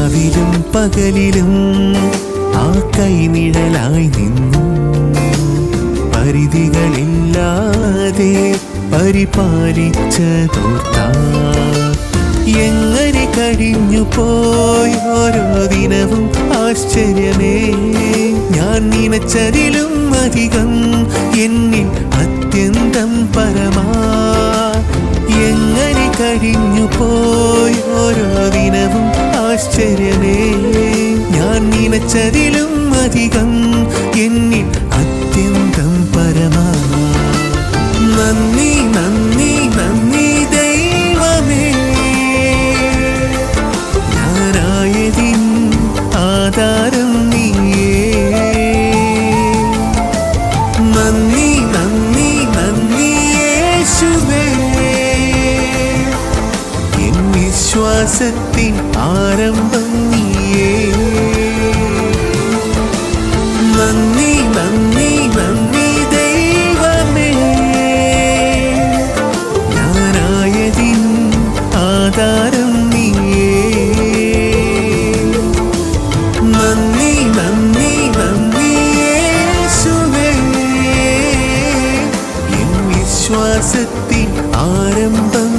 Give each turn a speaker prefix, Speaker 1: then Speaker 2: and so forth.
Speaker 1: രാവിലും പകലിലും ആ കൈനിഴലായി നിന്നു പരിധികളില്ലാതെ പരിപാലിച്ചതോർത്താ എങ്ങനെ കഴിഞ്ഞു പോയി ഓരോ ദിനവും ആശ്ചര്യമേ ഞാൻ നനച്ചതിലും അധികം എന്നിൽ അത്യന്തം പരമാ എങ്ങനെ കഴിഞ്ഞു പോയി ഓരോ ദിനവും ആശ്ചര്യമേ ഞാൻ നനച്ചതിലും അധികം എന്നിൽ അത്യന്തം പരമാ നന്ദി നന്ദി നന്ദി ദൈവമേ ഞാനായതിൻ ആധാരം നീയേ നന്ദി നന്ദി നന്ദി യേശുവേ എൻ വിശ്വാസത്തിൻ ആരംഭം നീയേ നന്ദി നന്ദി നന്ദി ദൈവമേ ഞാനായതിൻ ആധാരം നീയേ നന്ദി നന്ദി നന്ദി യേശുവേ എൻ വിശ്വാസത്തിൻ ആരംഭം